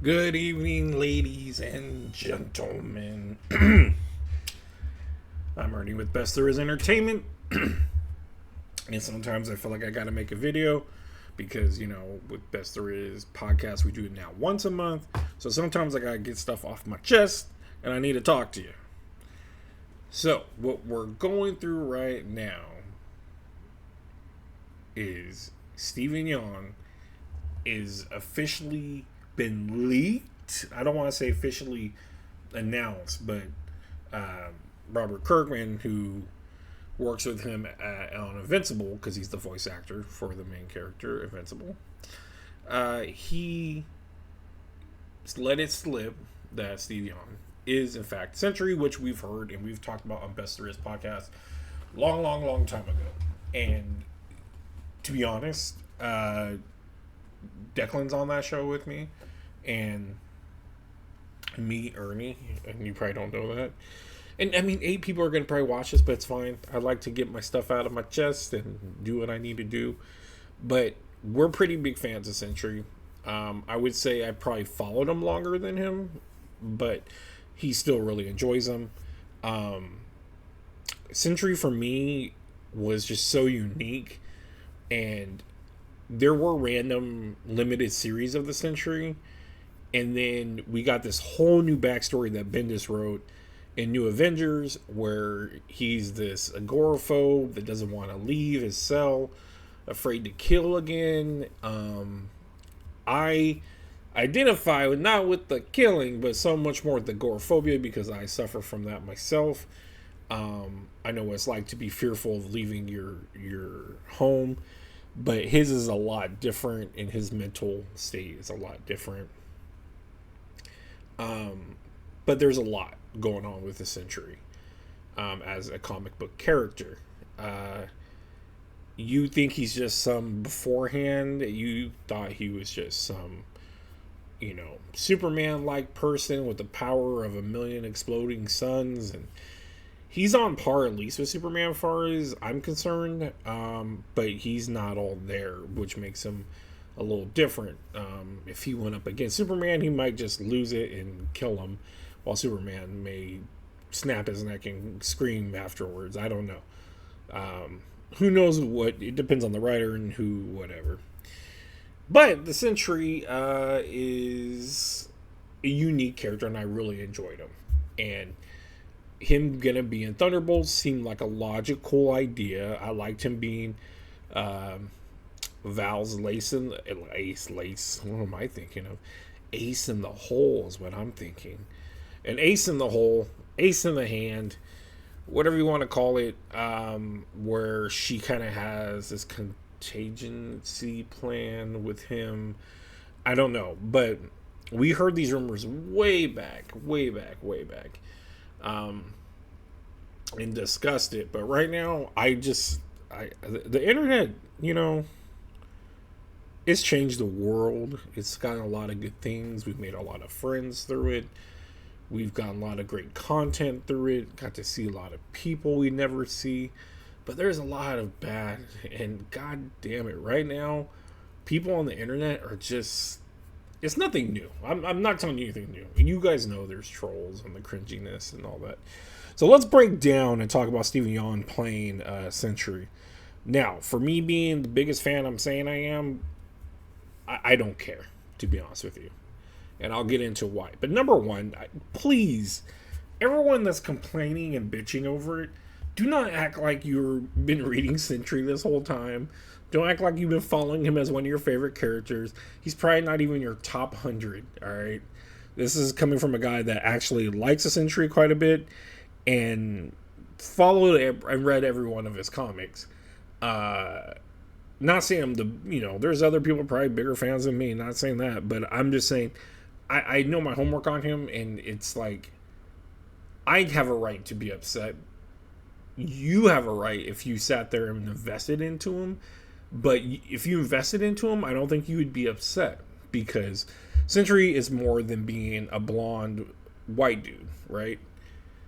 Good evening, ladies and gentlemen. I'm Ernie with Best There Is Entertainment. And sometimes I feel like I gotta make a video because, with Best There Is podcast, we do it now once a month. So sometimes I gotta get stuff off my chest and I need to talk to you. So, what we're going through right now is Steve Yeun is officially been leaked. I don't want to say officially announced, but Robert Kirkman, who works with him on Invincible, because he's the voice actor for the main character, Invincible, he let it slip that Steve Yeun is, in fact, Sentry, which we've heard and we've talked about on Best There Is podcast long time ago. And to be honest, Declan's on that show with me, and me, Ernie, and you probably don't know that. And I mean, 8 people are going to probably watch this, but it's fine. I like to get my stuff out of my chest and do what I need to do. But we're pretty big fans of Sentry. I would say I probably followed him longer than him, but he still really enjoys them. Sentry for me was just so unique, and there were random limited series of the Sentry, and then we got this whole new backstory that Bendis wrote in New Avengers, where he's this agoraphobe that doesn't want to leave his cell, afraid to kill again. I identify not with the killing, but so much more with the agoraphobia because I suffer from that myself. I know what it's like to be fearful of leaving your home, but his is a lot different, and his mental state is a lot different. But there's a lot going on with the Sentry as a comic book character. You think he's just some beforehand. You thought he was just some, Superman-like person with the power of a million exploding suns, and he's on par at least with Superman as far as I'm concerned, but he's not all there, which makes him a little different. If he went up against Superman, he might just lose it and kill him, while Superman may snap his neck and scream afterwards. I don't know. Who knows what? It depends on the writer and whatever. But the Sentry is a unique character, and I really enjoyed him. And him gonna be in Thunderbolts seemed like a logical idea. I liked him being Val's Lace. What am I thinking of? Ace in the hole is what I'm thinking. An ace in the hole, ace in the hand, whatever you want to call it, where she kind of has this contingency plan with him. I don't know, but we heard these rumors way back, and discussed it. But right now, the internet, it's changed the world. It's gotten a lot of good things. We've made a lot of friends through it. We've gotten a lot of great content through it. Got to see a lot of people we never see. But there's a lot of bad. And god damn it, right now, people on the internet are just... It's nothing new. I'm not telling you anything new. You guys know there's trolls and the cringiness and all that. So let's break down and talk about Steve Yeun playing Sentry. Now, for me being the biggest fan I'm saying I am, I don't care, to be honest with you. And I'll get into why. But number one, please, everyone that's complaining and bitching over it, do not act like you've been reading Sentry this whole time. Don't act like you've been following him as one of your favorite characters. He's probably not even your top 100, alright? This is coming from a guy that actually likes the Sentry quite a bit and followed and read every one of his comics. Not saying I'm there's other people probably bigger fans than me, not saying that, but I'm just saying I know my homework on him, and it's like I have a right to be upset. You have a right if you sat there and invested into him, but if you invested into him, I don't think you would be upset, because Sentry is more than being a blonde white dude, right?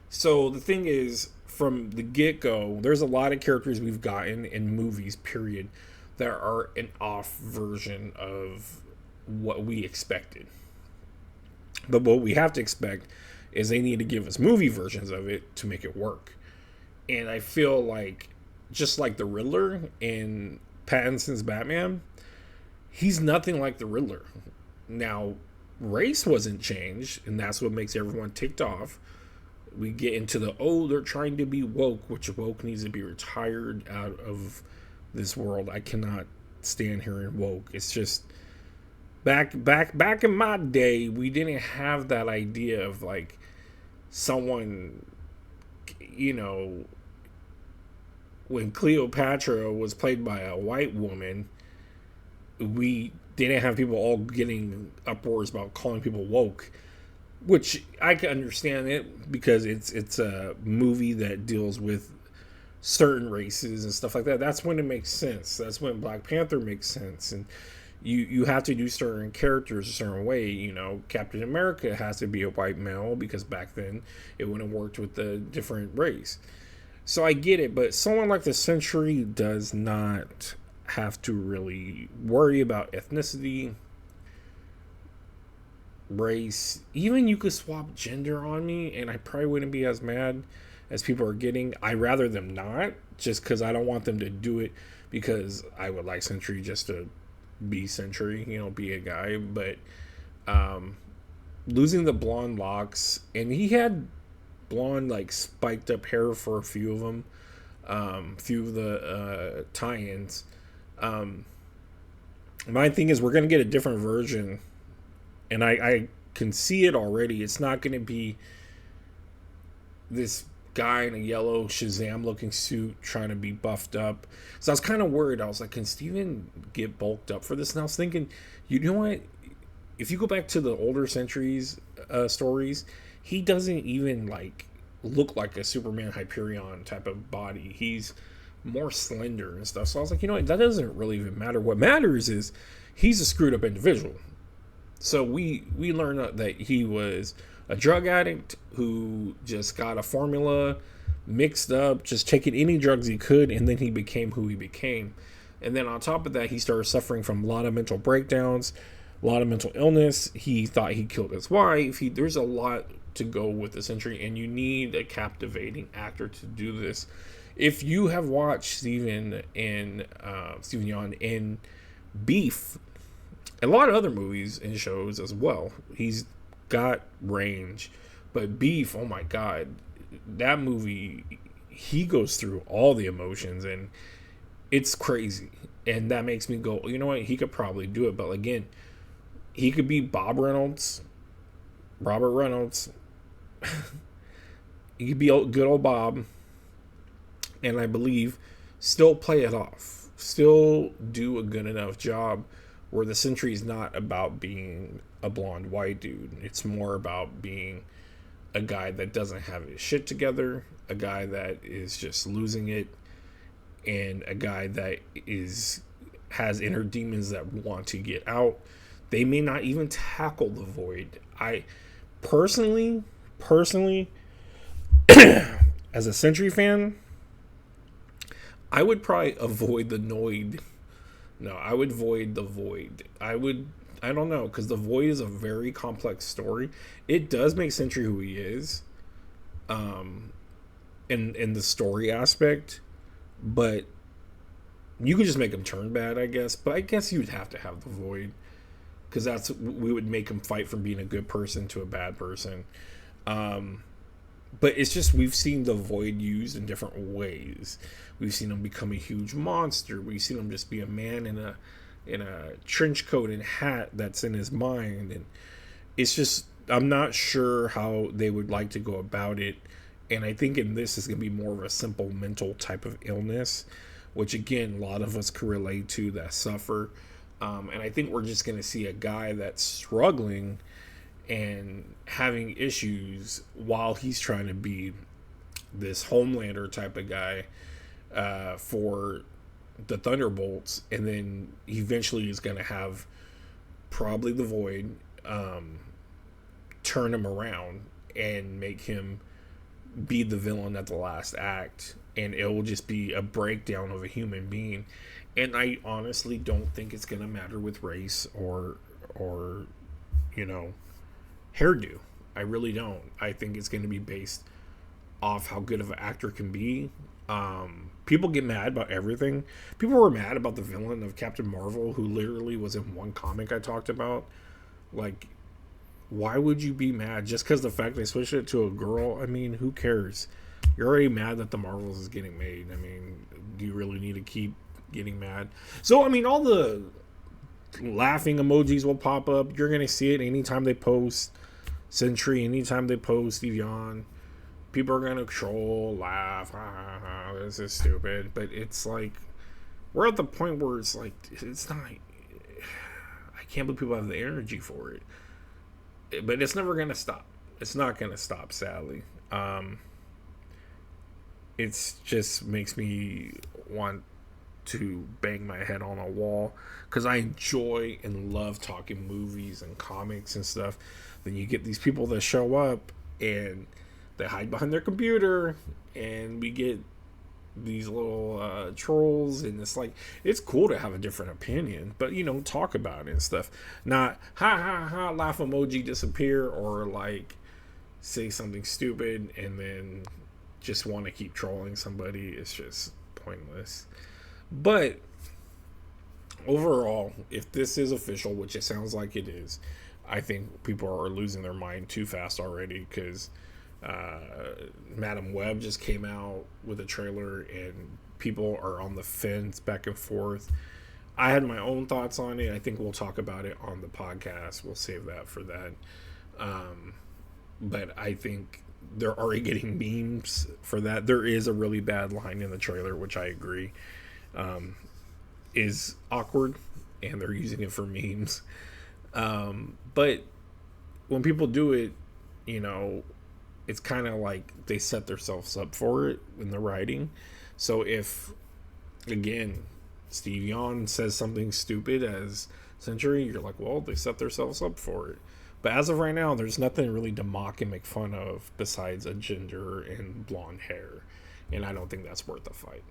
So the thing is, from the get-go, there's a lot of characters we've gotten in movies, period, that are an off version of what we expected. But what we have to expect is they need to give us movie versions of it to make it work. And I feel like, just like the Riddler in Pattinson's Batman, he's nothing like the Riddler. Now, race wasn't changed, and that's what makes everyone ticked off. We get into the, oh, they're trying to be woke, which woke needs to be retired out of this world. I cannot stand hearing woke. It's just back in my day, we didn't have that idea of like someone, you know, when Cleopatra was played by a white woman, we didn't have people all getting uproars about calling people woke, which I can understand it because it's a movie that deals with certain races and stuff like that. That's when it makes sense. That's when Black Panther makes sense. And you have to do certain characters a certain way. You know, Captain America has to be a white male because back then it wouldn't have worked with the different race. So I get it, but someone like the Sentry does not have to really worry about ethnicity, race. Even you could swap gender on me and I probably wouldn't be as mad as people are getting. I rather them not, just because I don't want them to do it because I would like Sentry just to be Sentry, you know, be a guy. But losing the blonde locks, and he had blonde like spiked up hair for a few of them, few of the tie-ins. My thing is we're gonna get a different version, and I can see it already. It's not gonna be this guy in a yellow Shazam looking suit trying to be buffed up. So I was kind of worried. I was like, can Steven get bulked up for this? And I was thinking, you know what? If you go back to the older Sentry's stories, he doesn't even like look like a Superman Hyperion type of body. He's more slender and stuff. So I was like, you know what? That doesn't really even matter. What matters is he's a screwed up individual. So we learned that he was a drug addict who just got a formula mixed up, just taking any drugs he could, and then he became who he became. And then on top of that, he started suffering from a lot of mental breakdowns, a lot of mental illness. He thought he killed his wife. There's a lot to go with the Sentry, and you need a captivating actor to do this. If you have watched Steven Yeun in Beef, a lot of other movies and shows as well, he's got range. But Beef, oh my god, that movie, he goes through all the emotions and it's crazy. And that makes me go, you know what, he could probably do it. But again, he could be Robert Reynolds. He could be good old Bob, and I believe still play it off, still do a good enough job where the Sentry is not about being a blonde white dude. It's more about being a guy that doesn't have his shit together, a guy that is just losing it, and a guy that has inner demons that want to get out. They may not even tackle the void. I personally as a Sentry fan, I would probably avoid the Noid. No, I would void the void. I don't know, because the void is a very complex story. It does make Sentry who he is, in the story aspect, but you could just make him turn bad, I guess. But I guess you'd have to have the void, because we would make him fight from being a good person to a bad person. But it's just, we've seen the void used in different ways. We've seen him become a huge monster. We've seen him just be a man in a trench coat and hat that's in his mind. And it's just, I'm not sure how they would like to go about it. And I think in this is going to be more of a simple mental type of illness, which again, a lot of us can relate to that suffer. And I think we're just going to see a guy that's struggling and having issues while he's trying to be this Homelander type of guy for the Thunderbolts, and then eventually he's going to have probably the Void turn him around and make him be the villain at the last act, and it will just be a breakdown of a human being. And I honestly don't think it's going to matter with race or you know, hairdo. I really don't. I think it's going to be based off how good of an actor can be. People get mad about everything. People were mad about the villain of Captain Marvel, who literally was in one comic I talked about. Like, why would you be mad just because the fact they switched it to a girl? I mean, who cares? You're already mad that the Marvels is getting made. I mean, do you really need to keep getting mad? So, I mean, all the laughing emojis will pop up. You're gonna see it anytime they post Sentry, anytime they post Steve Yeun. People are gonna troll, laugh, ha, ha, ha, this is stupid. But it's like, we're at the point where it's like, it's not, I can't believe people have the energy for it. But it's never gonna stop. It's not gonna stop, sadly. It's just makes me want to bang my head on a wall because I enjoy and love talking movies and comics and stuff. Then you get these people that show up and they hide behind their computer, and we get these little trolls, and it's like, it's cool to have a different opinion, but talk about it and stuff. Not ha ha ha, laugh emoji, disappear, or like say something stupid and then just want to keep trolling somebody. It's just pointless. But overall, if this is official, which it sounds like it is, I think people are losing their mind too fast already, because Madam Web just came out with a trailer and people are on the fence back and forth. I had my own thoughts on it. I think we'll talk about it on the podcast. We'll save that for that. But I think they're already getting memes for that. There is a really bad line in the trailer, which I agree is awkward, and they're using it for memes. But when people do it, it's kind of like they set themselves up for it in the writing. So if, again, Steve Yeun says something stupid as Sentry, you're like, well, they set themselves up for it. But as of right now, there's nothing really to mock and make fun of besides a gender and blonde hair. And I don't think that's worth the fight.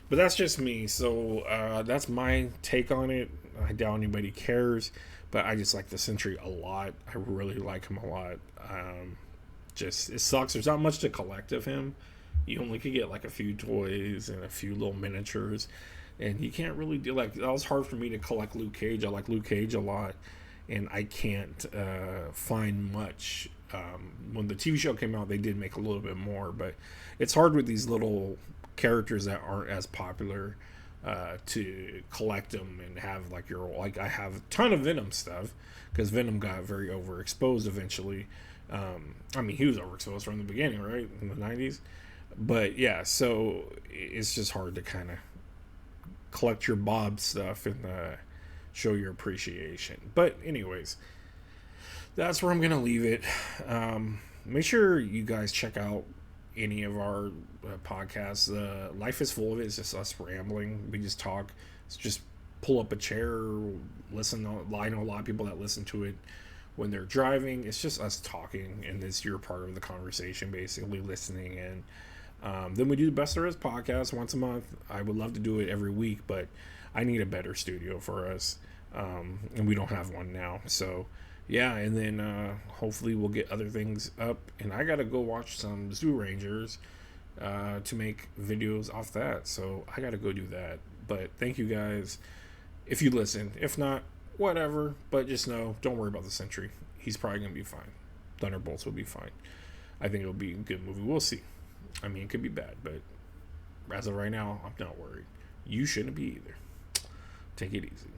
But that's just me. So that's my take on it. I doubt anybody cares. But I just like the Sentry a lot. I really like him a lot. Just, it sucks. There's not much to collect of him. You only could get like a few toys and a few little miniatures. And you can't really do, like, that was hard for me to collect Luke Cage. I like Luke Cage a lot. And I can't find much. When the TV show came out, they did make a little bit more. But it's hard with these little characters that aren't as popular to collect them and have, like, I have a ton of Venom stuff, because Venom got very overexposed eventually. I mean, he was overexposed from the beginning, right? In the 90s. But yeah, so it's just hard to kind of collect your Bob stuff and show your appreciation. But anyways, that's where I'm going to leave it. Make sure you guys check out any of our podcasts. Life is full of it. It's just us rambling. We just talk. It's just pull up a chair, listen. I know a lot of people that listen to it when they're driving. It's just us talking, and you're part of the conversation, basically listening. And then we do the Best There Is podcast once a month. I would love to do it every week, but I need a better studio for us, and we don't have one now. So yeah, and then hopefully we'll get other things up, and I gotta go watch some Zoo Rangers to make videos off that. So I gotta go do that. But thank you guys if you listen. If not, whatever. But just know, don't worry about the Sentry. He's probably gonna be fine. Thunderbolts will be fine. I think it'll be a good movie. We'll see. I mean, it could be bad, but as of right now, I'm not worried. You shouldn't be either. Take it easy.